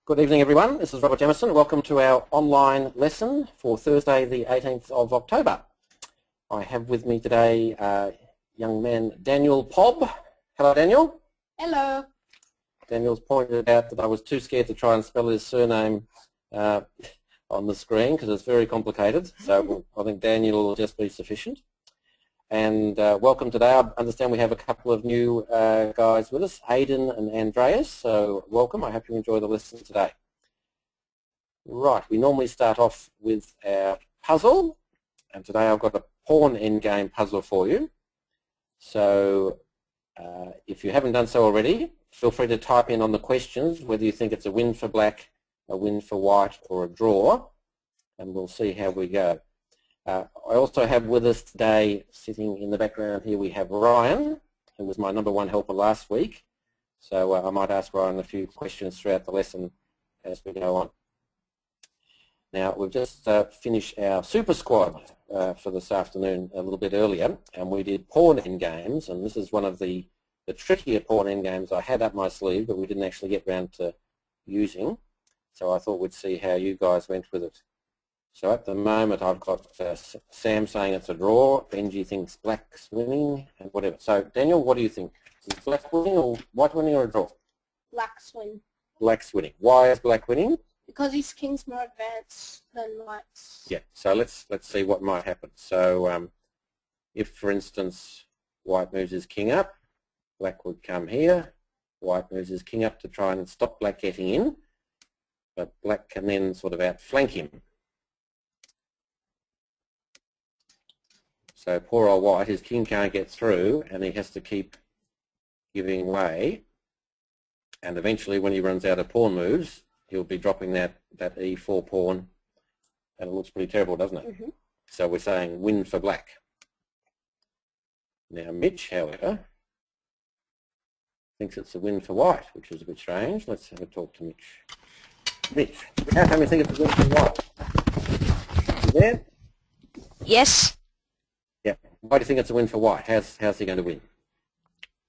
Good evening, everyone. This is Robert Jamieson. Welcome to our online lesson for Thursday, the 18th of October. I have with me today young man Daniel Pob. Hello, Daniel. Hello. Daniel's pointed out that I was too scared to try and spell his surname on the screen because it's very complicated. So I think Daniel will just be sufficient. And welcome today. I understand we have a couple of new guys with us, Aidan and Andreas. So welcome. I hope you enjoy the lesson today. Right, we normally start off with our puzzle. And today I've got a pawn endgame puzzle for you. So if you haven't done so already, feel free to type in on the questions whether you think it's a win for black, a win for white, or a draw. And we'll see how we go. I also have with us today, sitting in the background here, we have Ryan, who was my #1 helper last week. So I might ask Ryan a few questions throughout the lesson as we go on. Now, we've just finished our Super Squad for this afternoon a little bit earlier, and we did pawn endgames, and this is one of the trickier pawn endgames I had up my sleeve, but we didn't actually get round to using. So I thought we'd see how you guys went with it. So at the moment I've got Sam saying it's a draw, Benji thinks black's winning, and whatever. So Daniel, what do you think? Is black winning or white winning or a draw? Black's win. Black's winning. Why is black winning? Because his king's more advanced than white's. Yeah, so let's see what might happen. So if, for instance, white moves his king up, black would come here, white moves his king up to try and stop black getting in, but black can then sort of outflank him. So poor old white, his king can't get through and he has to keep giving way, and eventually when he runs out of pawn moves he'll be dropping that e4 pawn, and it looks pretty terrible, doesn't it? Mm-hmm. So we're saying win for black. Now Mitch, however, thinks it's a win for white, which is a bit strange. Let's have a talk to Mitch. Mitch, how come you think it's a win for white? You there? Yes. Yeah. Why do you think it's a win for white? How's he going to win?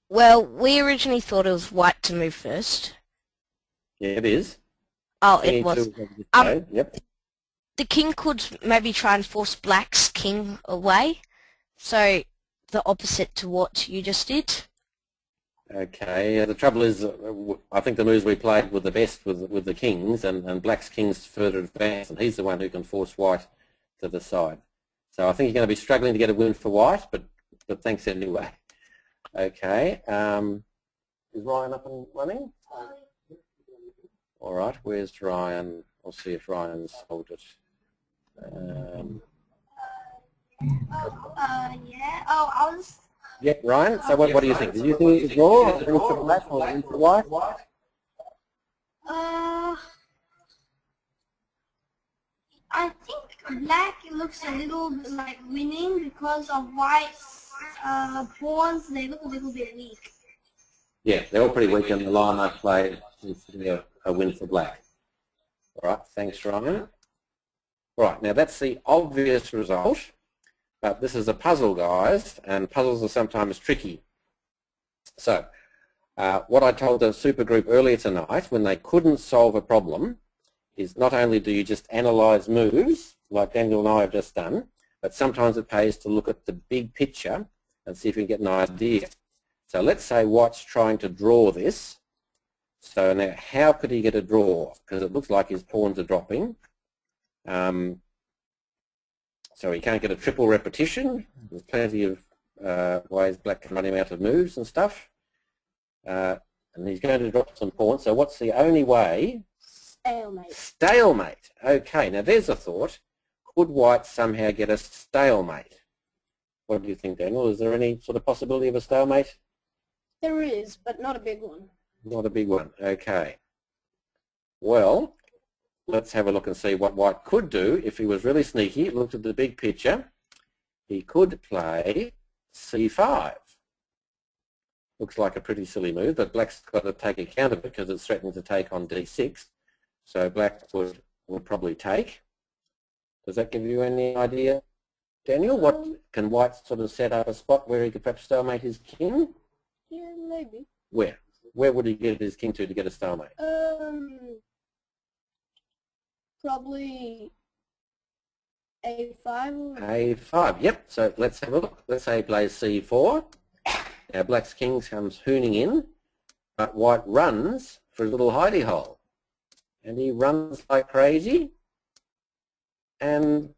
Well, we originally thought it was white to move first. Yeah, it is. Oh, it was. Yep. The king could maybe try and force black's king away, so the opposite to what you just did. Okay. The trouble is, I think the moves we played were the best with the kings, and black's king's further advanced, and he's the one who can force white to the side. So I think you're going to be struggling to get a win for white, but thanks anyway. Okay. Is Ryan up and running? All right. Where's Ryan? I'll see if Ryan's sold it. Yeah. Oh, I was. Yeah, Ryan. So what do you think? Do you think it's draw, or win for black, or win for white? I think black looks a little bit like winning because of white's pawns. They look a little bit weak. Yeah, they're all pretty weak, and the line I played is a win for black. All right, thanks, Ryan. All right, now that's the obvious result, but this is a puzzle, guys, and puzzles are sometimes tricky. So, what I told the supergroup earlier tonight, when they couldn't solve a problem, is not only do you just analyse moves, like Daniel and I have just done, but sometimes it pays to look at the big picture and see if you can get an idea. So let's say white's trying to draw this. So now how could he get a draw? Because it looks like his pawns are dropping. So he can't get a triple repetition. There's plenty of ways black can run him out of moves and stuff. And he's going to drop some pawns. So what's the only way? Stalemate. Stalemate. Okay, now there's a thought. Could white somehow get a stalemate? What do you think, Daniel? Is there any sort of possibility of a stalemate? There is, but not a big one. Not a big one. Okay. Well, let's have a look and see what white could do if he was really sneaky. Looked at the big picture. He could play c5. Looks like a pretty silly move, but black's got to take account of it because it's threatening to take on d6. So black would probably take. Does that give you any idea, Daniel? What can white sort of set up a spot where he could perhaps stalemate his king? Yeah, maybe. Where? Where would he get his king to get a stalemate? Probably A5. A5, yep. So let's have a look. Let's say he plays C4. Now black's king comes hooning in, but white runs for a little hidey hole. And he runs like crazy. And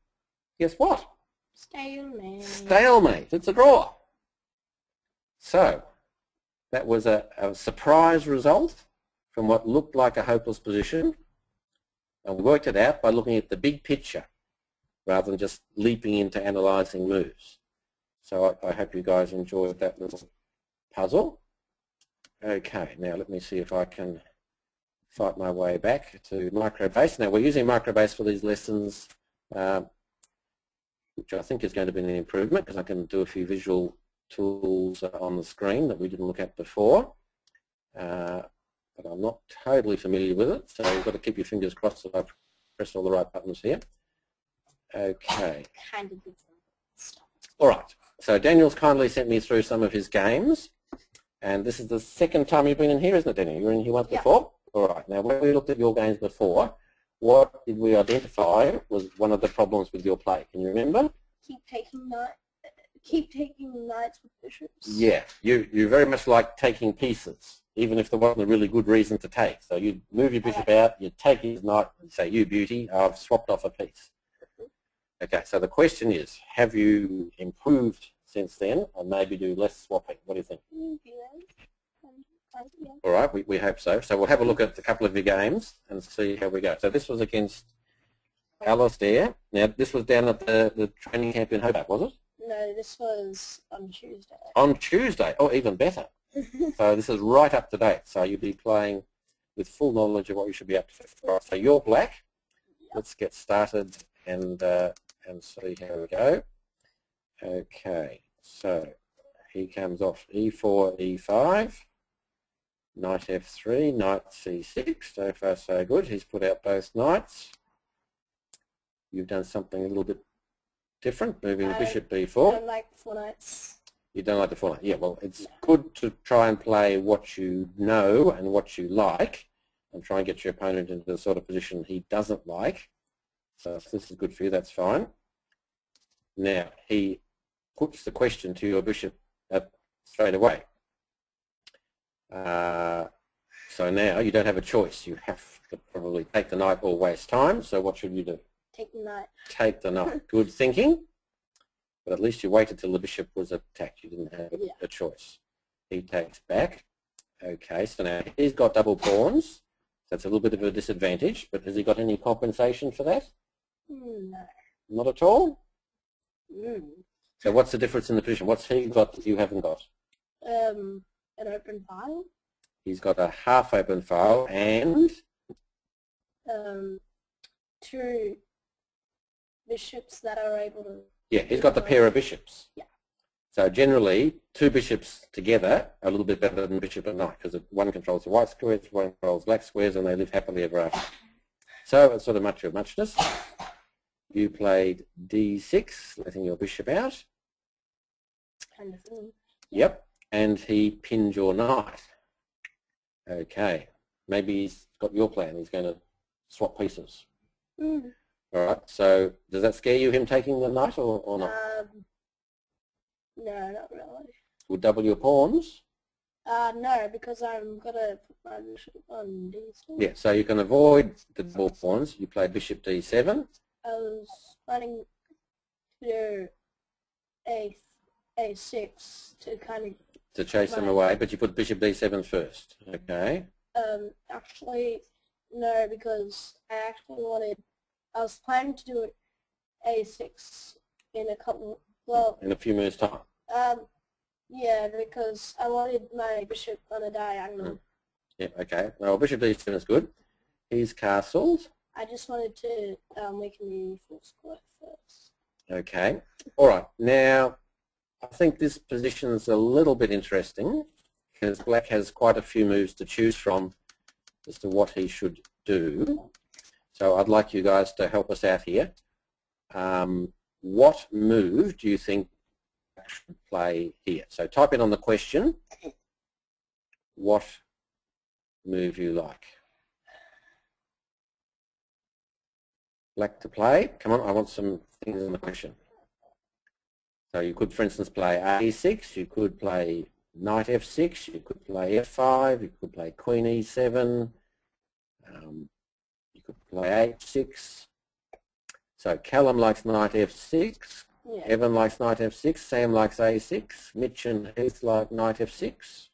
guess what? Stalemate. Stalemate. It's a draw. So that was a surprise result from what looked like a hopeless position. And we worked it out by looking at the big picture rather than just leaping into analysing moves. So I hope you guys enjoyed that little puzzle. Okay, now let me see if I can fight my way back to Microbase. Now we're using Microbase for these lessons, which I think is going to be an improvement because I can do a few visual tools on the screen that we didn't look at before. But I'm not totally familiar with it, so you've got to keep your fingers crossed that I press all the right buttons here. Okay. Kind of good stuff. All right. So Daniel's kindly sent me through some of his games, and this is the second time you've been in here, isn't it, Daniel? You were in here once before? All right. Now, when we looked at your games before, what did we identify was one of the problems with your play? Can you remember? Keep taking knights with bishops. Yeah. You very much like taking pieces, even if there wasn't a really good reason to take. So you move your bishop out, you take his knight, and say, you beauty, I've swapped off a piece. Okay, so the question is, have you improved since then, and maybe do less swapping? What do you think? All right, we hope so. So we'll have a look at a couple of your games and see how we go. So this was against Alistair. Now, this was down at the training camp in Hobart, was it? No, this was on Tuesday. On Tuesday? Oh, even better. So this is right up to date. So you'll be playing with full knowledge of what you should be up to. Right, so you're black. Let's get started and see how we go. Okay, so he comes off E4, E5, knight F3, knight C6. So far so good. He's put out both knights. You've done something a little bit different, moving bishop B4. I don't like 4 knights. You don't like the 4 knights? Yeah, well, it's good to try and play what you know and what you like and try and get your opponent into the sort of position he doesn't like. So if this is good for you, that's fine. Now, he puts the question to your bishop straight away. So now you don't have a choice. You have to probably take the knight or waste time. So what should you do? Take the knight. Take the knight. Good thinking. But at least you waited till the bishop was attacked. You didn't have a choice. He takes back. Okay, so now he's got double pawns. That's a little bit of a disadvantage, but has he got any compensation for that? No. Not at all? Mm. So what's the difference in the position? What's he got that you haven't got? An open file. He's got a half open file and 2 bishops that are able to... Yeah, he's got the pair of bishops. Yeah. So generally, 2 bishops together are a little bit better than bishop and knight because one controls the white squares, one controls black squares, and they live happily ever after. So it's sort of much of muchness. You played D6, letting your bishop out. Kind of thing. Yep, and he pinned your knight. Okay, maybe he's got your plan. He's going to swap pieces. Mm. All right, so does that scare you, him taking the knight, or not? No, not really. Would double your pawns? No, because I'm going to put my bishop on D7. Yeah, so you can avoid the double pawns. You play bishop D7. I was planning to do A6 to kind of... To chase them away, but you put bishop D7 first, okay? Actually, no, because I was planning to do A6 in a couple... Well, in a few minutes' time. Yeah, because I wanted my bishop on a diagonal. Yeah, okay. Well, bishop D7 is good. He's castled. I just wanted to weaken the full square first. Okay. All right. Now, I think this position is a little bit interesting because black has quite a few moves to choose from as to what he should do. So I'd like you guys to help us out here. What move do you think black should play here? So type in on the question what move you like. Black to play. Come on, I want some things in the question. So you could, for instance, play a6, you could play knight f6, you could play f5, you could play queen e7, you could play h6. So Callum likes knight f6, Yeah. Evan likes knight f6, Sam likes a6, Mitch and Heath like knight f6.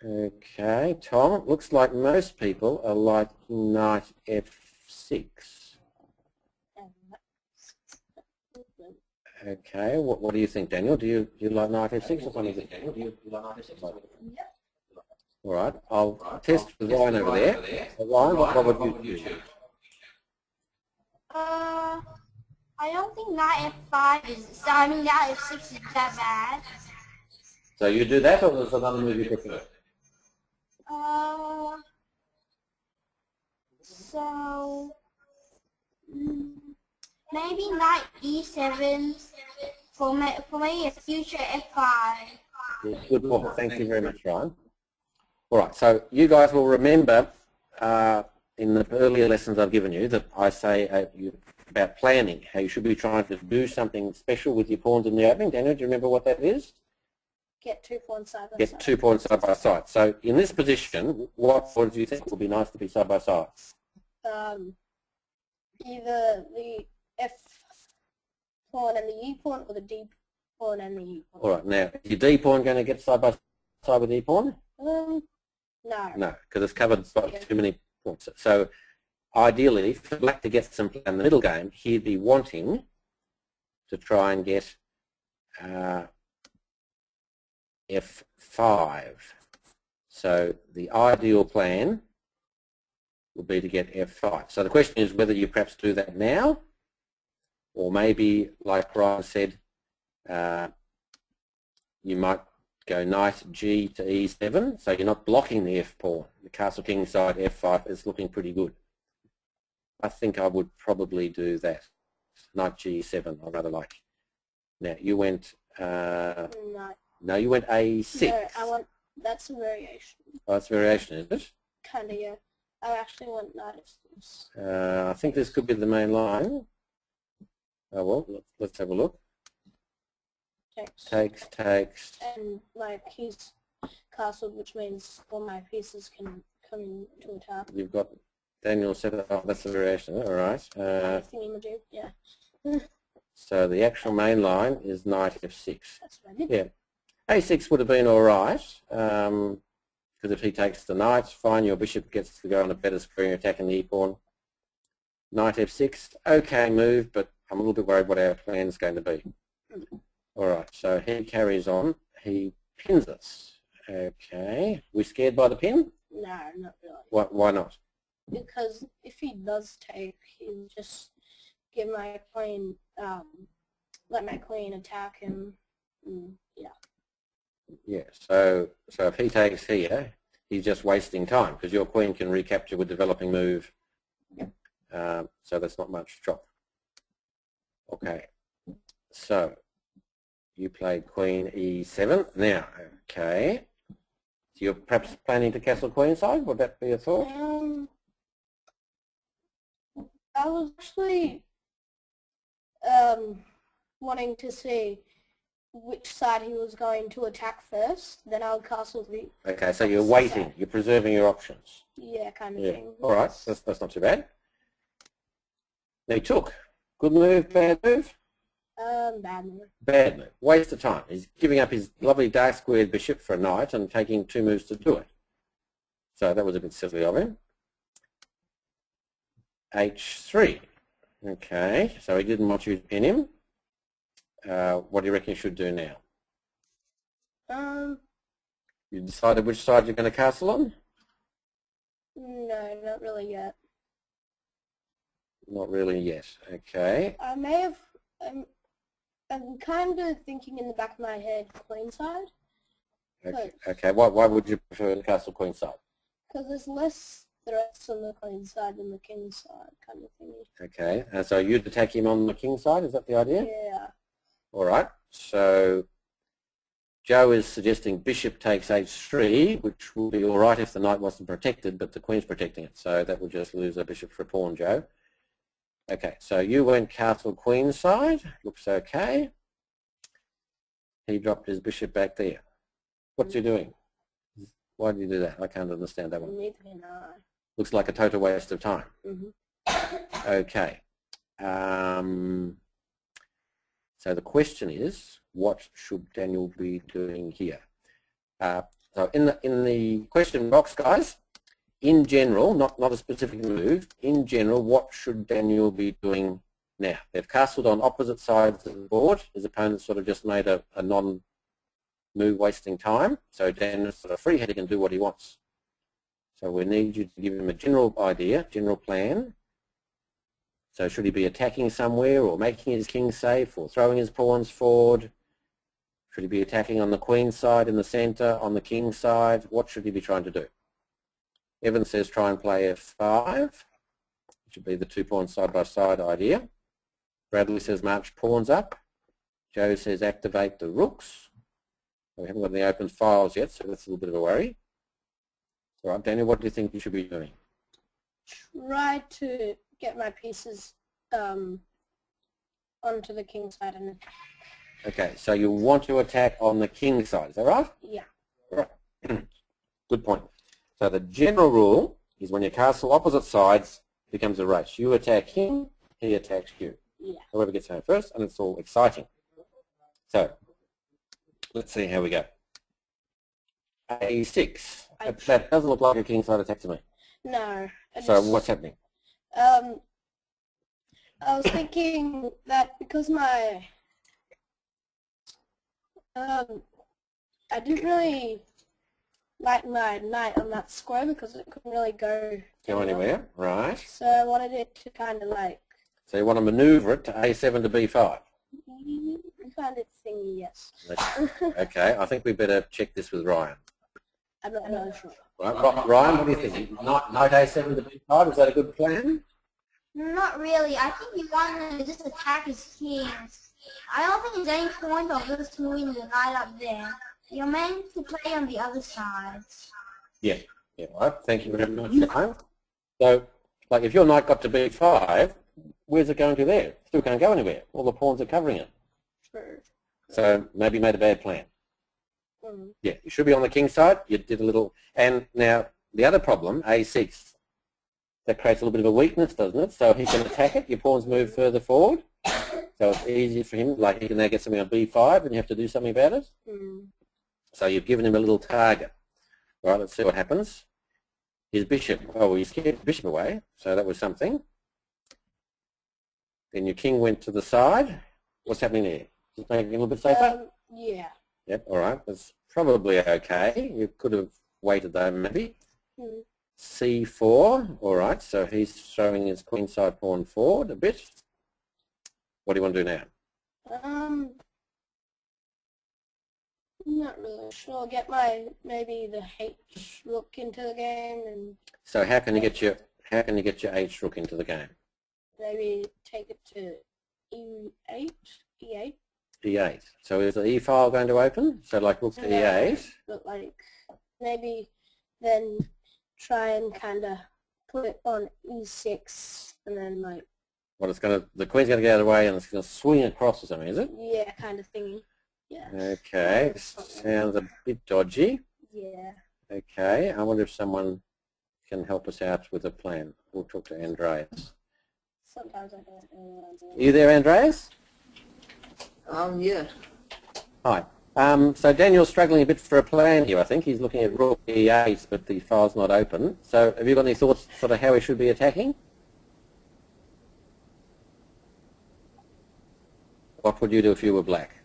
Okay, Tom, it looks like most people are like knight f6. Okay, what do you think, Daniel? Do you like knight f6 or what do you think, Daniel? Do you like knight f6? Yeah. All right, I'll test with Ryan over there. So Ryan, what would you choose? I don't think knight f5 is. I mean, knight f6 is that bad. So you do that, or there's another move you prefer? So maybe knight e7 for me a future f5. Good point. Thank you very much, Ryan. All right, so you guys will remember in the earlier lessons I've given you that I say about planning, how you should be trying to do something special with your pawns in the opening. Daniel, do you remember what that is? Get 2 pawns side by side. Get 2 pawns side by side. So in this position, what pawns do you think would be nice to be side by side? Either the f pawn and the e pawn, or the d pawn and the e pawn. All right, now, is your d pawn going to get side by side with the e pawn? No. No, because it's covered by too many pawns. So ideally, for black to get some play in the middle game, he'd be wanting to try and get f5. So the ideal plan would be to get f5. So the question is whether you perhaps do that now, or maybe, like Ryan said, you might go knight g to e7, so you're not blocking the f pawn. The castle king side f5 is looking pretty good. I think I would probably do that. Knight g7, I rather like. Now you went. No, you went a6. No, that's a variation. Oh, that's a variation, is it? Kinda, yeah. I actually want knight f6. I think this could be the main line. Oh well, let's have a look. Takes. And like he's castled, which means all my pieces can come into attack. You've got Daniel set it up. That's the variation. All right. Yeah. So the actual main line is knight f6. That's what I did. Yeah. a6 would have been all right because if he takes the knight, fine. Your bishop gets to go on a better square attacking the e pawn. Knight f6, okay move, but I'm a little bit worried what our plan is going to be. All right, so he carries on. He pins us. Okay. We scared by the pin? No, not really. Why not? Because if he does take, he'll just give my queen, let my queen attack him. Yeah. Yeah. So if he takes here, he's just wasting time because your queen can recapture with developing move. So that's not much drop. Okay. So you played queen e7. Now, okay. So you're perhaps planning to castle queenside? Would that be a thought? I was actually wanting to see which side he was going to attack first, then I would castle the... Okay, so you're waiting. Side. You're preserving your options. Yeah, kind of thing. All right, that's not too bad. Now he took. Good move, bad move? Bad move. Bad move. Waste of time. He's giving up his lovely dark squared bishop for a knight and taking 2 moves to do it. So that was a bit silly of him. h3. Okay, so he didn't want you to pin him. What do you reckon you should do now? You decided which side you're going to castle on? No, not really yet. Not really yet. Okay. I may have... I'm kind of thinking in the back of my head queenside. Okay. Why would you prefer the castle queenside? Because there's less threats on the queen side than the king side, kind of thing. Okay. And so you'd attack him on the king side, is that the idea? Yeah. All right. So Joe is suggesting bishop takes h3, which will be all right if the knight wasn't protected, but the queen's protecting it, so that will just lose a bishop for a pawn, Joe. Okay, so you went castle queen side, looks okay. He dropped his bishop back there. What's he doing? Why did you do that? I can't understand that one. Looks like a total waste of time. Okay. So the question is, what should Daniel be doing here? So in the question box, guys, in general, not a specific move, in general, what should Daniel be doing now? They've castled on opposite sides of the board. His opponent sort of just made a non-move wasting time. So Daniel's sort of free head, he can do what he wants. So we need you to give him a general idea, general plan. So should he be attacking somewhere or making his king safe or throwing his pawns forward? Should he be attacking on the queen side in the center, on the king side? What should he be trying to do? Evan says try and play f5, which would be the 2 pawn side by side idea. Bradley says march pawns up. Joe says activate the rooks. We haven't got any open files yet, so that's a little bit of a worry. All right, Daniel, what do you think you should be doing? Try to get my pieces onto the king side. Okay, so you want to attack on the king side, is that right? Yeah. Right. Good point. So the general rule is when you castle opposite sides, it becomes a race. You attack him, he attacks you. Yeah. Whoever gets home first, and it's all exciting. So let's see how we go. A6. That doesn't look like a king side attack to me. No. So what's happening? I was thinking that because I didn't really like my knight on that square because it couldn't really go anywhere, right? So I wanted it to kind of like. So you want to maneuver it to A7 to B5? You found it thingy, yes. Okay, I think we better check this with Ryan. I'm not really sure. Right, Ryan, what do you think? Knight A7 to B5, is that a good plan? Not really. I think you want to just attack his king. I don't think there's any point of just moving the knight up there. You're meant to play on the other side. Yeah, right. Thank you very much, Ryan. So, like, if your knight got to B5, where's it going to there? It still can't go anywhere. All the pawns are covering it. True. So maybe you made a bad plan. Yeah, you should be on the king side. You did a little. And now the other problem, A6, that creates a little bit of a weakness, doesn't it? So he can attack it. Your pawns move further forward. So it's easier for him. Like he can now get something on B5 and you have to do something about it. So you've given him a little target. Right, let's see what happens. His bishop. Oh, he scared the bishop away. So that was something. Then your king went to the side. What's happening there? Just making it a little bit safer? Yeah. Yep, all right. That's probably okay. You could have waited though, maybe. C4. All right, so he's throwing his queenside pawn forward a bit. What do you want to do now? Not really sure. Get maybe the H rook into the game and. So how can you get your H rook into the game? Maybe take it to E8. E8. E8. So is the E file going to open? So like rook to E8. But like maybe then try and kind of put it on E6 and then like. Well, the queen's going to get out of the way and it's going to swing across or something, is it? Yeah, kind of thingy. Yeah. Okay, sounds a bit dodgy. Yeah. Okay, I wonder if someone can help us out with a plan. We'll talk to Andreas. Sometimes I don't know what I'm doing. Are you there, Andreas? Yeah. Hi. So Daniel's struggling a bit for a plan here, I think. He's looking at rook E8, but the file's not open. So have you got any thoughts sort of how he should be attacking? What would you do if you were black?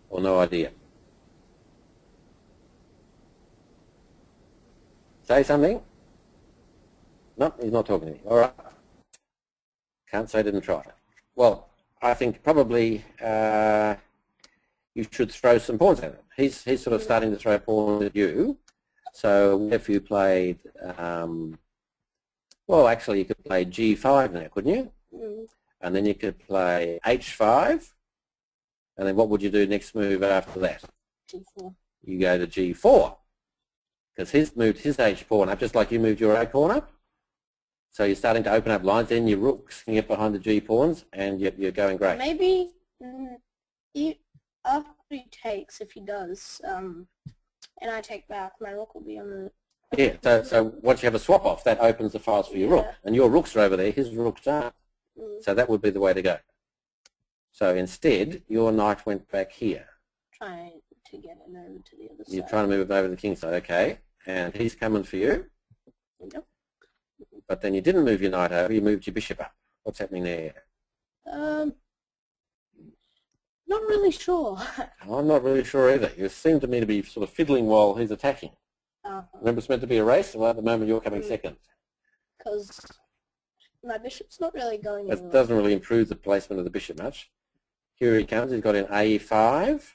Or no idea? Say something? No, he's not talking to me. All right. Can't say I didn't try. Well, I think probably you should throw some pawns at him. He's sort of starting to throw pawns at you. So if you played, well, actually you could play G5 now, couldn't you? and then you could play h5, and then what would you do next move after that? G4. You go to g4, because he's moved his h pawn up just like you moved your a pawn up. So you're starting to open up lines, then your rooks can get behind the g pawns, and you're going great. Maybe after he takes, if he does, and I take back, my rook will be on the... Yeah, so once you have a swap off, that opens the files for your rook. And your rooks are over there, his rooks aren't. So that would be the way to go. So instead, your knight went back here. Trying to get it over to the other side. You're trying to move it over to the king side, okay. And he's coming for you. Yep. But then you didn't move your knight over, you moved your bishop up. What's happening there? Not really sure. I'm not really sure either. You seem to me to be sort of fiddling while he's attacking. Remember, it's meant to be a race, well, at the moment you're coming second. Because my bishop's not really going anywhere. That doesn't really improve the placement of the bishop much. Here he comes, he's got an a5.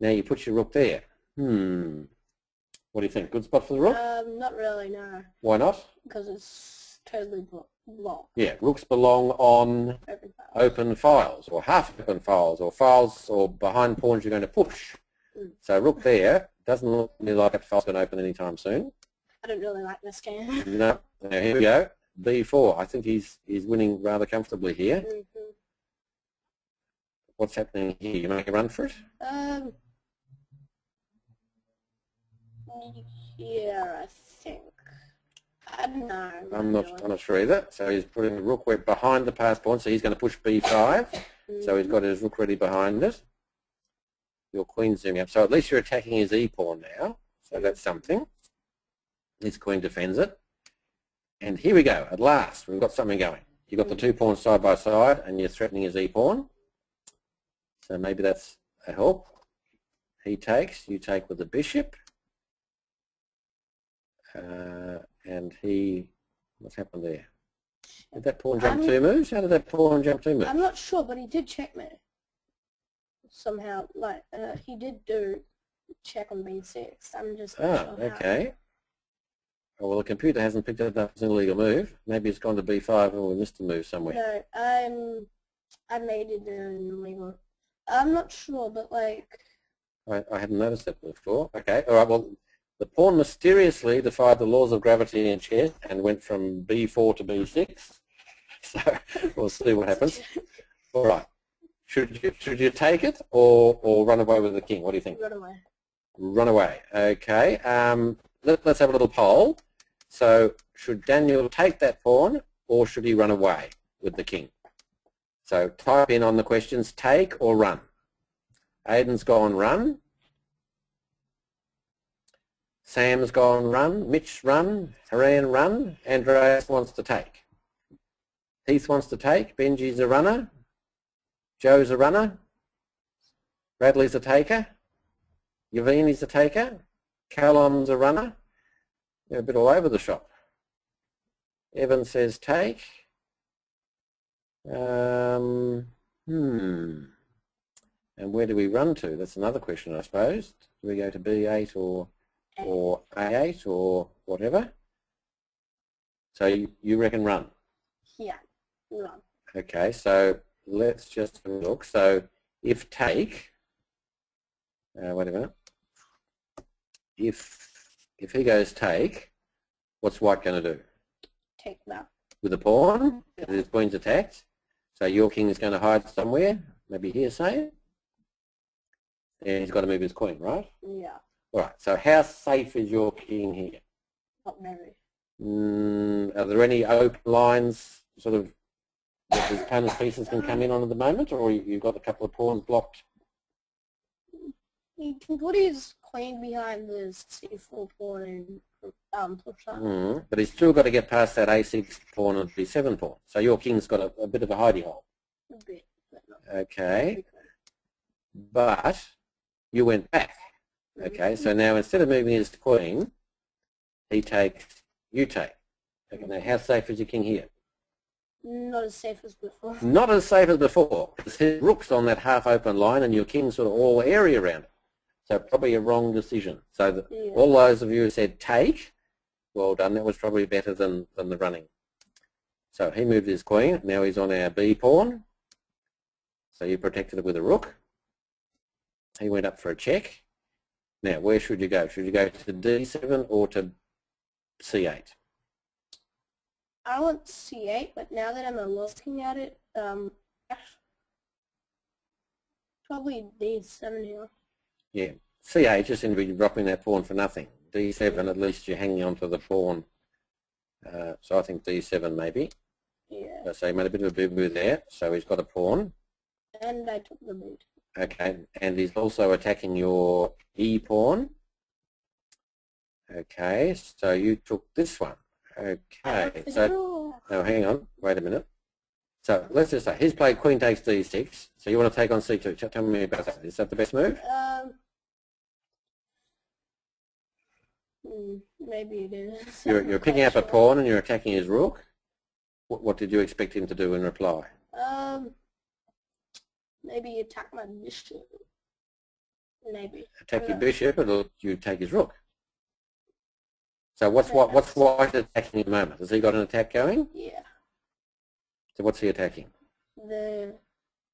Now you put your rook there. What do you think? Good spot for the rook? Not really, no. Why not? Because it's totally blocked. Yeah, rooks belong on open files, or half open files, or files or behind pawns you're going to push. So rook there doesn't look like that file's going to open anytime soon. I don't really like this game. No. Now here we go. b4. I think he's winning rather comfortably here. What's happening here? You make a run for it? Yeah, I think. I don't know. I'm not sure either. So he's putting the rook behind the pass pawn, so he's going to push b5. So he's got his rook ready behind it. Your queen's zooming up. So at least you're attacking his e-pawn now. So that's something. His queen defends it. And here we go. At last, we've got something going. You've got the two pawns side by side, and you're threatening his e-pawn. So maybe that's a help. He takes. You take with the bishop. And he... What's happened there? Did that pawn jump two moves? How did that pawn jump two moves? I'm not sure, but he did check me. Somehow, like, he did do check on b6. I'm just not sure okay. Oh, well, the computer hasn't picked up that as an illegal move. Maybe it's gone to b5 and we missed a move somewhere. No, I made it an illegal. I'm not sure, but like... I hadn't noticed that before. Okay, all right, well, the pawn mysteriously defied the laws of gravity in chess and went from b4 to b6. So we'll see what happens. All right. Should you take it or run away with the king? What do you think? Run away. Run away. Okay. Let's have a little poll. So should Daniel take that pawn or should he run away with the king? So type in on the questions, take or run. Aiden's gone run. Sam's gone run. Mitch run. Haran run. Andreas wants to take. Heath wants to take. Benji's a runner. Joe's a runner. Bradley's a taker. Yavini's a taker. Callum's a runner. They're a bit all over the shop. Evan says take. And where do we run to? That's another question, I suppose. Do we go to B8 or A8 or whatever? So you reckon run? Yeah, run. Okay, so let's just have a look. So if take, wait a minute. If he goes take, what's white going to do? Take that. With a pawn, his queen's attacked. So your king is going to hide somewhere, maybe here, say. And he's got to move his queen, right? Yeah. All right. So how safe is your king here? Not very. Are there any open lines, sort of, that his opponent's pieces can come in on at the moment, or you've got a couple of pawns blocked? He can put his queen behind the c4 pawn and push that. But he's still got to get past that a6 pawn and b7 pawn. So your king's got a bit of a hidey hole. A bit, but not okay. But you went back. Okay, so now instead of moving his queen, he takes, you take. Okay, now how safe is your king here? Not as safe as before. Not as safe as before, because his rook's on that half-open line and your king's sort of all area around it. So probably a wrong decision. So all those of you who said take, well done, that was probably better than the running. So he moved his queen. Now he's on our B pawn. So you protected it with a rook. He went up for a check. Now, where should you go? Should you go to D7 or to C8? I want C8, but now that I'm looking at it, probably D7 here. Yeah, C8 just seems to be dropping that pawn for nothing. D7, at least you're hanging on to the pawn. So I think D7 maybe. Yeah. So he made a bit of a boo-boo there. So he's got a pawn. And I took the mate. Okay, and he's also attacking your E pawn. Okay, so you took this one. Okay, so now hang on, wait a minute. So let's just say he's played Queen takes D6. So you want to take on C2. Tell me about that. Is that the best move? Maybe it is. You're picking up a pawn and you're attacking his rook. What did you expect him to do in reply? Maybe attack my bishop. Maybe. Attack your bishop, or you take his rook. So what's White attacking at the moment? Has he got an attack going? Yeah. So what's he attacking? The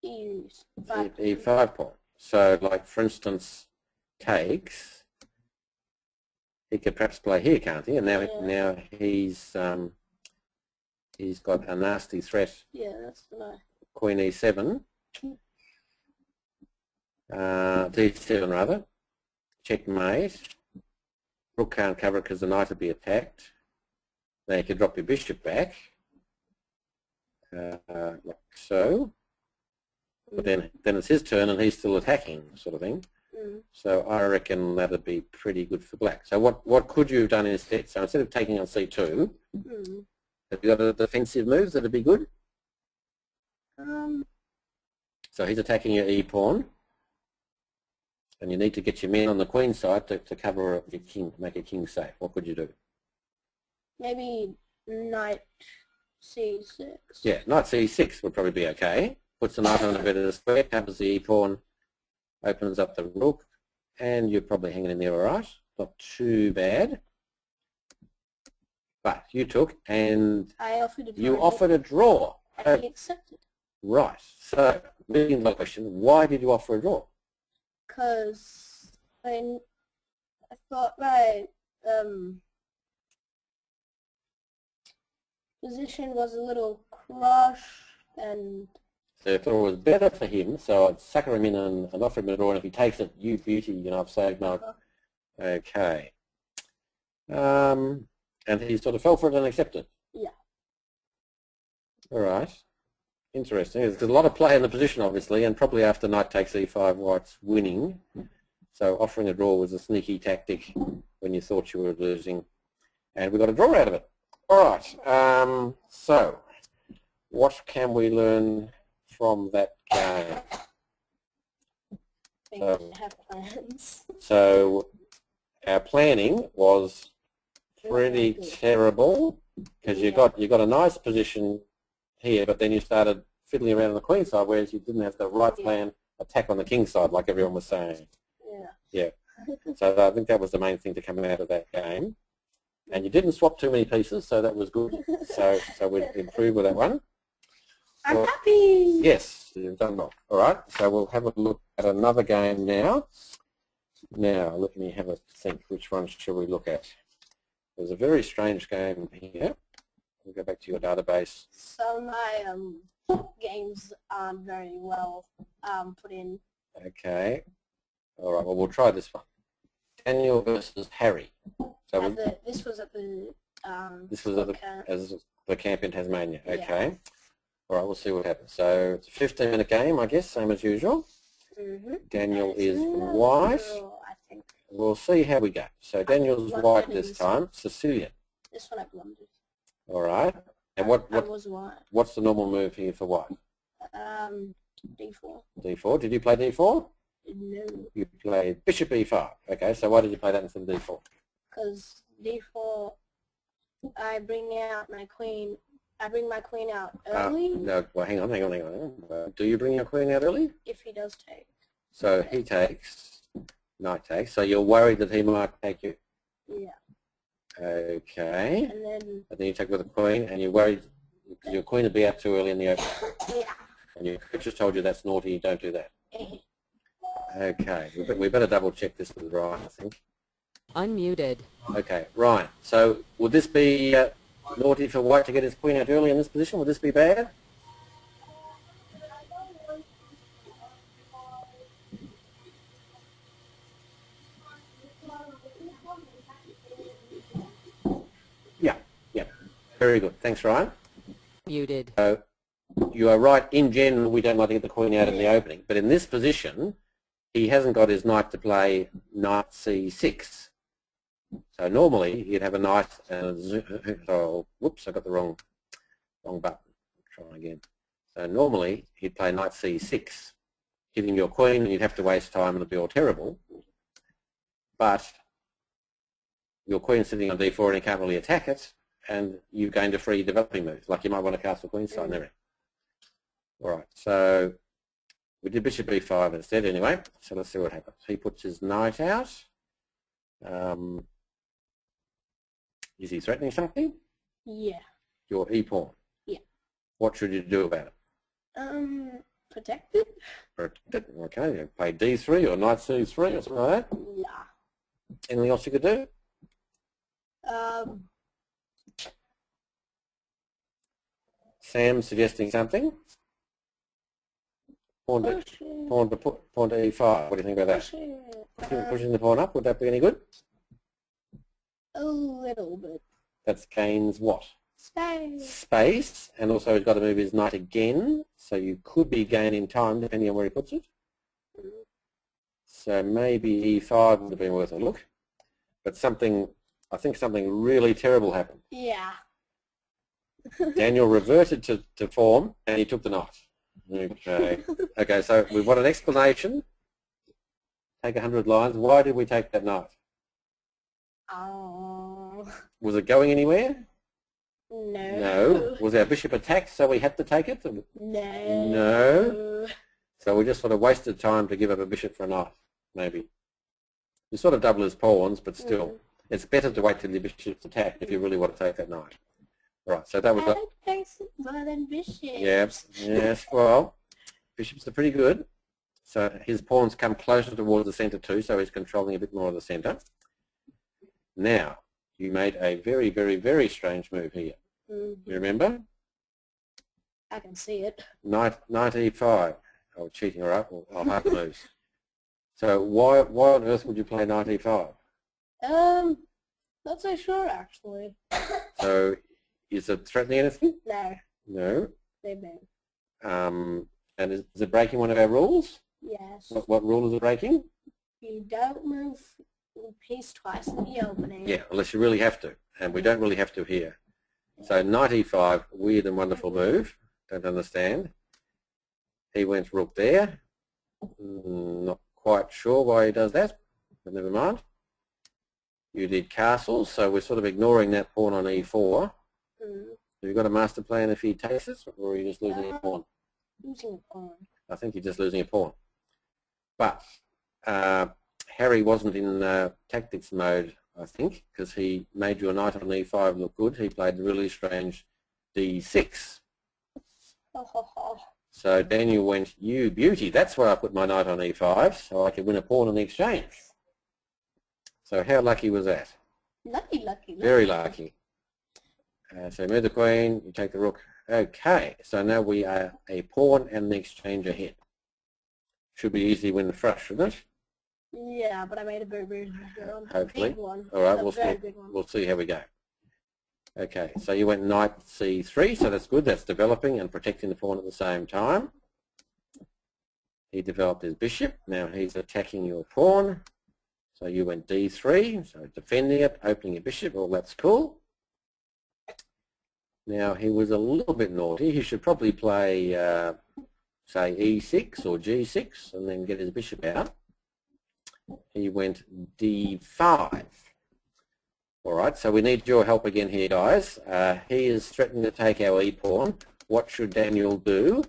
E5 pawn. So like for instance, takes. He could perhaps play here, can't he? And now he's got a nasty threat. Yeah, that's nice. Queen E7. D7 rather. Checkmate. Rook can't cover it because the knight would be attacked. Now you could drop your bishop back, like so. But then it's his turn and he's still attacking, sort of thing. So I reckon that'd be pretty good for black. So what could you have done instead? So instead of taking on C2, have you got a defensive move that'd be good? So he's attacking your E pawn, and you need to get your men on the queen side to cover your king, make a king safe. What could you do? Maybe knight C6. Yeah, knight C6 would probably be okay. Puts the knight on a bit of the square, covers the E pawn, opens up the rook, and you're probably hanging in there all right. Not too bad. But you took, and you offered a draw. And he accepted. Right. So, moving to the question, why did you offer a draw? Because I thought my position was a little crushed, and so I thought it was better for him, so I'd sucker him in and offer him a draw, and if he takes it, you beauty, I've saved my... Okay. And he sort of fell for it and accepted? Yeah. All right. Interesting. There's a lot of play in the position, obviously, and probably after knight takes E5, White's winning. So offering a draw was a sneaky tactic when you thought you were losing, and we got a draw out of it. All right. So what can we learn from that game? Have plans. So our planning was pretty terrible because you got a nice position here, but then you started fiddling around on the queen side, whereas you didn't have the right plan attack on the king side, like everyone was saying. Yeah. So I think that was the main thing to come out of that game. And you didn't swap too many pieces, so that was good. So we improved with that one. I'm happy. Yes, you've done well. All right, so we'll have a look at another game now. Now, let me have a think. Which one should we look at? There's a very strange game here. We'll go back to your database. So my games aren't very well put in. Okay. All right, well, we'll try this one. Daniel versus Harry. So this was at the this was at the camp in Tasmania. Okay. Yeah. All right, we'll see what happens. So it's a 15-minute game, I guess, same as usual. Daniel is white. I think. We'll see how we go. So Daniel's white this time. Sicilian. This one I blundered. All right. And what's the normal move here for white? D4. D4. Did you play D4? No. You played Bishop E5. Okay, so why did you play that instead of D4? Because D4, I bring out my queen. I bring my queen out early. No, well, hang on. Do you bring your queen out early? If he does take. So he takes, knight takes. So you're worried that he might take you? Yeah. Okay. And then you take with the queen, and you're worried because your queen would be out too early in the opening. Yeah. And your coach just told you that's naughty, don't do that. Okay, we better double check this with Ryan, I think. Unmuted. Okay, Ryan, so would this be naughty for white to get his queen out early in this position? Would this be bad? Yeah, very good. Thanks, Ryan. Muted. So you are right, in general we don't like to get the queen out in the opening, but in this position he hasn't got his knight to play knight c6. So normally he'd have a knight and oh, whoops, I got the wrong button. Try again. So normally he'd play knight c6, hitting your queen, and you'd have to waste time and it'd be all terrible. But your queen's sitting on d4 and you can't really attack it, and you've gained a free developing move, like you might want to castle queenside and everything. All right, so we did bishop b5 instead anyway, so let's see what happens. He puts his knight out. Is he threatening something? Yeah. Your e-pawn? Yeah. What should you do about it? Protect it? Protect it, okay. You play d3 or knight c3 or something like that? Yeah. Anything else you could do? Sam's suggesting something. Pawn to e5. What do you think about that? Pushing the pawn up, would that be any good? A little bit. That's gains what? Space. Space, and also he's got to move his knight again, so you could be gaining time depending on where he puts it. So maybe e5 would have been worth a look. But I think something really terrible happened. Yeah. Daniel reverted to form and he took the knight. Okay. Okay, so we want an explanation. Take 100 lines. Why did we take that knight? Was it going anywhere? No. No. Was our bishop attacked, so we had to take it? No. No. So we just sort of wasted time to give up a bishop for a knight, maybe. You sort of double his pawns, but still. It's better to wait till the bishop's attacked if you really want to take that knight. Right, so that was... Thanks, than bishop. Yes, well, bishops are pretty good. So his pawns come closer towards the centre too, so he's controlling a bit more of the centre. Now, you made a very, very, very strange move here. You remember? I can see it. Knight e5. Oh, cheating, all right. Well, I'll have to lose. So why on earth would you play knight e5? Not so sure, actually. So, is it threatening anything? No. No. They don't. And is it breaking one of our rules? Yes. What rule is it breaking? You don't move the piece twice in the opening. Yeah, unless you really have to, and we don't really have to here. So knight e5, weird and wonderful move. Don't understand. He went rook there. Not quite sure why he does that, but never mind. You did castles, so we're sort of ignoring that pawn on e4. Have you got a master plan if he takes it, or are you just losing a pawn? Losing a pawn. I think you're just losing a pawn. But Harry wasn't in tactics mode, I think, because he made your knight on e5 look good. He played the really strange d6. So Daniel went, you beauty, that's why I put my knight on e5, so I could win a pawn in the exchange. So how lucky was that? Lucky. Very lucky. So move the queen, you take the rook. Okay, so now we are a pawn and the exchange ahead. Should be easy win the flush, shouldn't it? Yeah, but I made a very big one. Hopefully. Big one. All right, we'll see how we go. Okay, so you went knight c3, so that's good. That's developing and protecting the pawn at the same time. He developed his bishop. Now he's attacking your pawn. So you went d3, so defending it, opening a bishop. Well, that's cool. Now he was a little bit naughty. He should probably play, say, e6 or g6 and then get his bishop out. He went d5. All right, so we need your help again here, guys. He is threatening to take our e-pawn. What should Daniel do?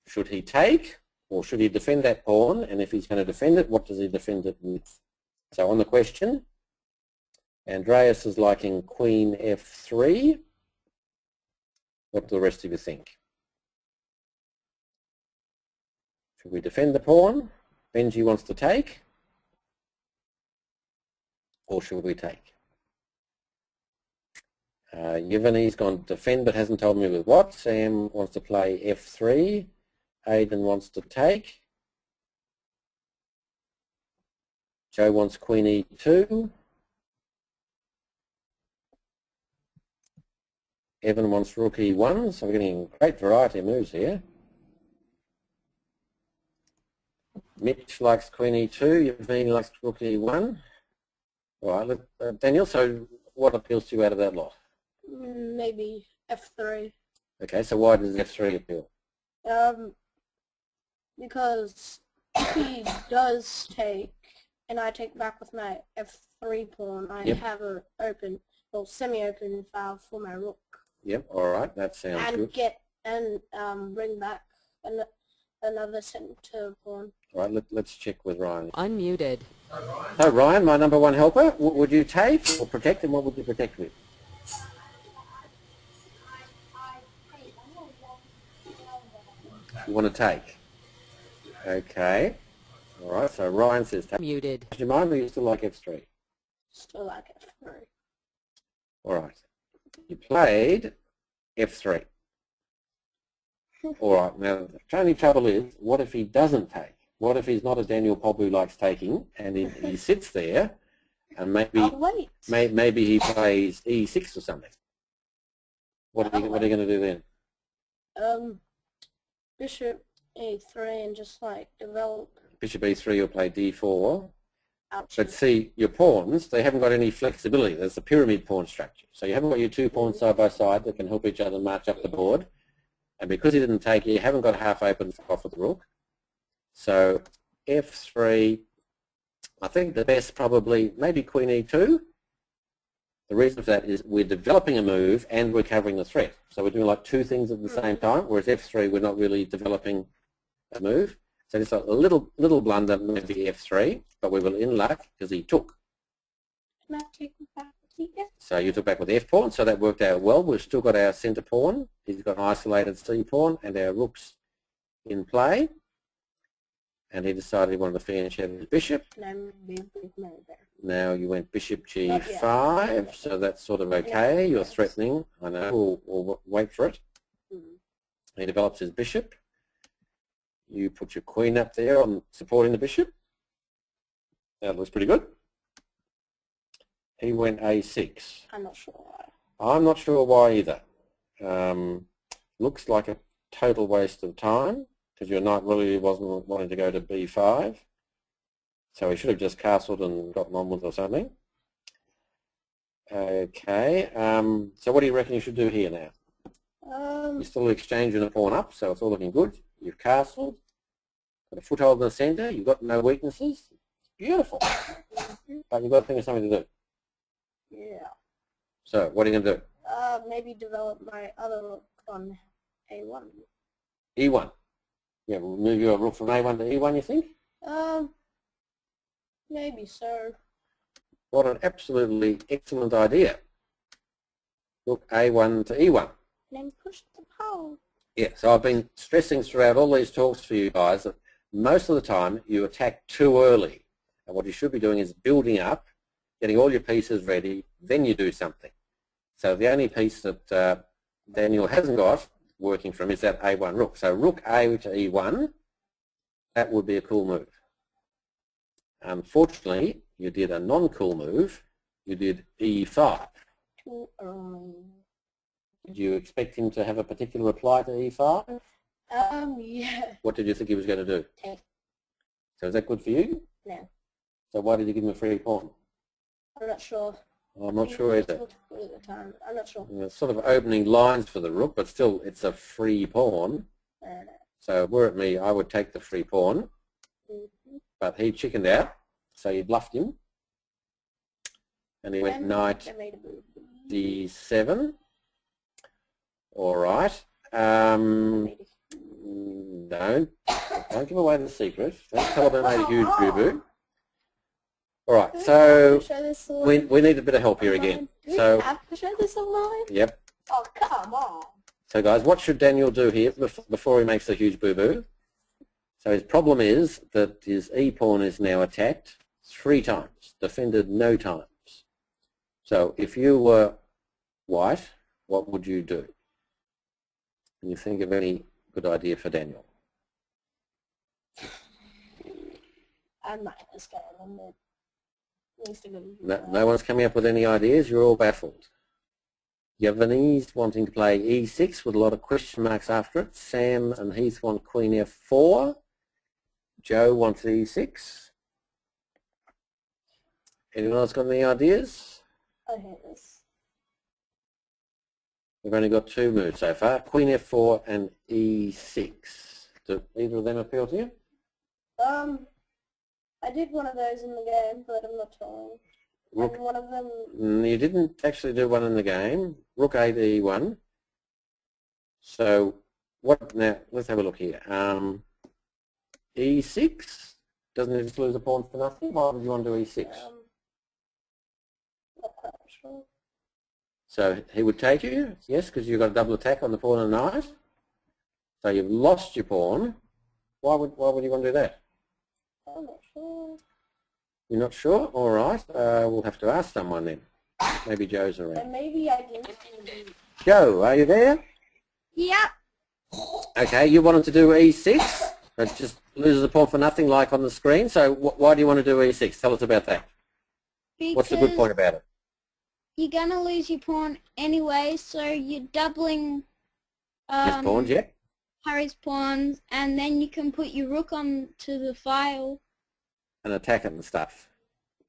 Should he take or should he defend that pawn? And if he's going to defend it, what does he defend it with? So on the question, Andreas is liking queen f3. What do the rest of you think? Should we defend the pawn? Benji wants to take? Or should we take? Yevgeny's gone to defend but hasn't told me with what. Sam wants to play f3. Aidan wants to take. Joe wants queen e2. Evan wants rook e1, so we're getting a great variety of moves here. Mitch likes queen e2, Yevgeny likes rook e1. All right, Daniel, so what appeals to you out of that lot? Maybe f3. Okay, so why does f3 appeal? Because if he does take, and I take back with my f3 pawn, I have an open, well, semi-open file for my rook. Yep, all right, that sounds good. And bring back another center pawn. All right, let's check with Ryan. Unmuted. So Ryan, my number one helper, would you take or protect, and what would you protect with? You want to take? Okay. All right, so Ryan says take. Muted. Do you mind, or you still like f3? Still like f3. All right. You played f3. All right, now the only trouble is, what if he doesn't take? What if he's not a Daniel Pob who likes taking, and he sits there, and maybe he plays e6 or something? What are you going to do then? Bishop a3 and just like develop. Bishop e3, you'll play d4. Ouch. But see, your pawns, they haven't got any flexibility. There's a pyramid pawn structure. So you haven't got your two pawns side by side that can help each other march up the board. And because he didn't take, you haven't got half open off of the rook. So f3, I think the best probably, maybe queen e2. The reason for that is we're developing a move and we're covering the threat. So we're doing like two things at the same time, whereas f3, we're not really developing a move. So just a little blunder, maybe f3, but we were in luck because he took. So you took back with the f pawn, so that worked out well. We've still got our centre pawn. He's got an isolated c pawn and our rooks in play. And he decided he wanted to finish out his bishop. Now you went bishop g5, so that's sort of okay. You're threatening. I know. We'll wait for it. He develops his bishop. You put your queen up there on supporting the bishop. That looks pretty good. He went a6. I'm not sure why. I'm not sure why either. Looks like a total waste of time because your knight really wasn't wanting to go to b5. So he should have just castled and gotten on with or something. Okay. So what do you reckon you should do here now? You're still exchanging a pawn up, so it's all looking good. You've castled, got a foothold in the centre, you've got no weaknesses. Beautiful. But you've got to think of something to do. Yeah. So what are you going to do? Maybe develop my other rook on a1. e1. Yeah, we'll move your rook from a1 to e1, you think? Maybe so. What an absolutely excellent idea. Rook a1 to e1. Then push the pawn. Yeah, so I've been stressing throughout all these talks for you guys that most of the time you attack too early. And what you should be doing is building up, getting all your pieces ready, then you do something. So the only piece that Daniel hasn't got working from is that a1 rook. So rook a to e1, that would be a cool move. Unfortunately, you did a non-cool move. You did e5. Too early. Did you expect him to have a particular reply to e5? Yeah. What did you think he was going to do? Take. So is that good for you? No. So why did you give him a free pawn? I'm not sure. I'm not sure either. I'm not sure. It's sort of opening lines for the rook, but still it's a free pawn. So were it me, I would take the free pawn. But he chickened out, so you bluffed him. And he went knight d7. All right. Don't give away the secret. Don't tell them I made a huge boo-boo. All right, so we need a bit of help here again. Do we so have to show this online? yep. Oh, come on. So guys, what should Daniel do here before he makes a huge boo-boo? So his problem is that his e-pawn is now attacked 3 times, defended no times. So if you were white, what would you do? Can you think of any good idea for Daniel? I'm not going to scare them. At least I'm going to No one's coming up with any ideas? You're all baffled. Yavanis wanting to play e6 with a lot of question marks after it. Sam and Heath want queen f4. Joe wants e6. Anyone else got any ideas? I hate this. We've only got 2 moves so far, queen f4 and e6. Do either of them appeal to you? I did one of those in the game, but I'm not telling. Rook, And one of them... you didn't actually do one in the game. Rook 8 e1. So what now? Let's have a look here. E6 doesn't it just lose a pawn for nothing? Why would you want to do e6? Not quite sure. So he would take you, yes, because you've got a double attack on the pawn and knight. So you've lost your pawn. Why would you want to do that? I'm not sure. You're not sure? All right. We'll have to ask someone then. Maybe Joe's around. And maybe I didn't see the... Joe, are you there? Yeah. Okay, you wanted to do e6. It just loses a pawn for nothing like on the screen. So why do you want to do e6? Tell us about that. Because What's the good point about it? you're gonna lose your pawn anyway, so you're doubling His pawns, yeah? Harry's pawns, and then you can put your rook onto the file. And attack it and stuff.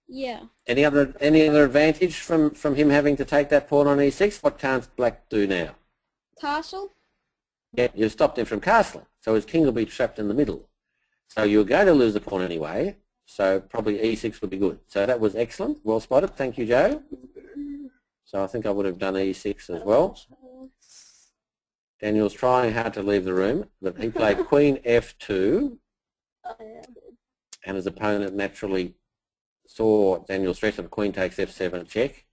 Yeah. Any other advantage from him having to take that pawn on e6? What can't black do now? Castle. Yeah, you stopped him from castling, so his king will be trapped in the middle. So you're going to lose the pawn anyway, so probably e6 would be good. So that was excellent. Well spotted. Thank you, Joe. So I think I would have done e6 as well. Daniel's trying hard to leave the room, but he played queen f2, and his opponent naturally saw Daniel's threat of queen takes f7 check,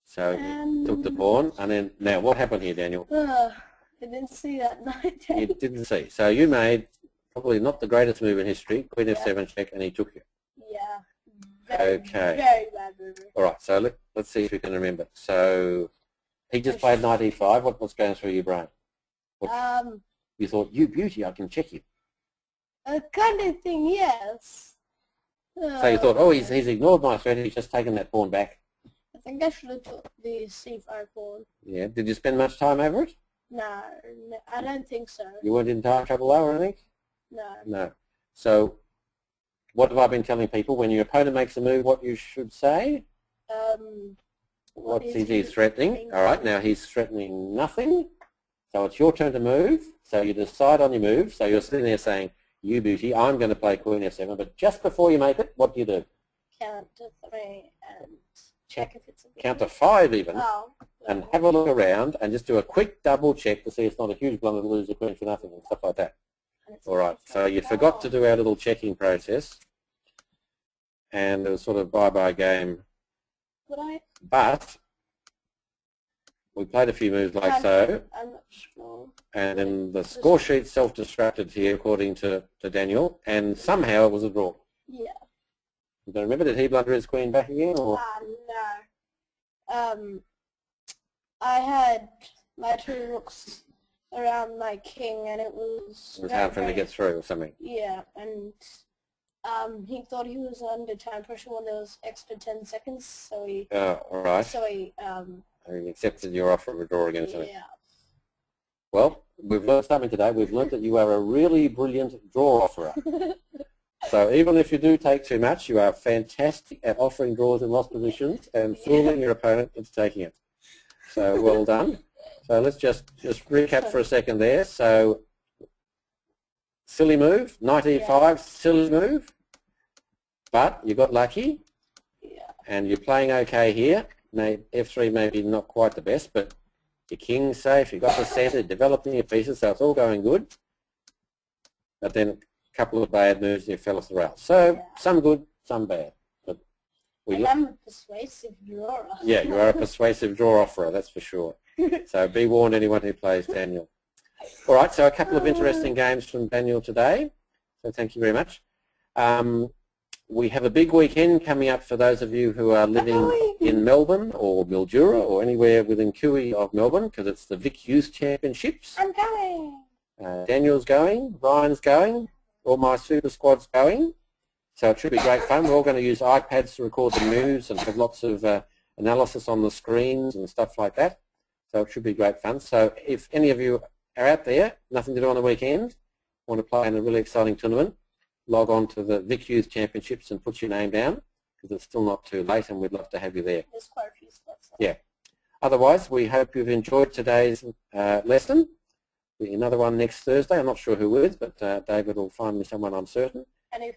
so he took the pawn. And then, now what happened here, Daniel? I didn't see that night. You didn't see. So you made probably not the greatest move in history, queen f7 check, and he took you. Yeah. Okay. Very bad move. All right, so let's see if we can remember. So he just played knight e5. What's going through your brain? You thought, you beauty, I can check you. A kind of thing, yes. So you thought, oh, he's ignored my threat, he's just taken that pawn back. I think I should have took the c5 pawn. Yeah, did you spend much time over it? No, I don't think so. You weren't in time trouble though or anything? No. No. So what have I been telling people? When your opponent makes a move, what you should say? What is he threatening? All right, now he's threatening nothing. So it's your turn to move. So you decide on your move. So you're sitting there saying, you beauty, I'm going to play queen f7. But just before you make it, what do you do? Count to 3 and check if it's a good Count to 5 even. Oh. And have a look around and just do a quick double check to see it's not a huge blunder to lose the queen for nothing and stuff like that. All right, so you forgot to do our little checking process, and it was sort of bye-bye game. Would I? But we played a few moves like so, I'm not sure. and then the score sheet self-destructed here according to Daniel, and somehow it was a draw. Yeah. You don't remember, did he blunder his queen back again? Or? No. I had my 2 rooks around my king, and it was hard for him to get through or something. Yeah, and he thought he was under time pressure when there was extra 10 seconds, so he... All right. So he... He accepted your offer of a draw again. Something. Yeah. Well, we've learned something today. We've learned that you are a really brilliant draw offerer. So even if you do take too much, you are fantastic at offering draws in lost positions and fooling your opponent into taking it. So well done. So let's just recap for a second there. So silly move, knight e5, silly move, but you got lucky, and you're playing okay here. F3 maybe not quite the best, but your king's safe, you've got the centre, developing your pieces, so it's all going good. But then a couple of bad moves, you fell off the rails. So some good, some bad. But I'm a persuasive drawer. Yeah, you are a persuasive draw offerer, that's for sure. So be warned, anyone who plays Daniel. All right, so a couple of interesting games from Daniel today. So thank you very much. We have a big weekend coming up for those of you who are living in Melbourne or Mildura or anywhere within Cooey of Melbourne, because it's the Vic Youth Championships. I'm going. Daniel's going, Ryan's going, all my super squad's going. So it should be great fun. We're all going to use iPads to record the moves and have lots of analysis on the screens and stuff like that. So it should be great fun. So if any of you are out there, nothing to do on the weekend, want to play in a really exciting tournament, log on to the Vic Youth Championships and put your name down, because it's still not too late and we'd love to have you there. There's quite a few spots. Yeah. Otherwise, we hope you've enjoyed today's lesson. Another one next Thursday. I'm not sure who is, but David will find me someone, I'm certain. And if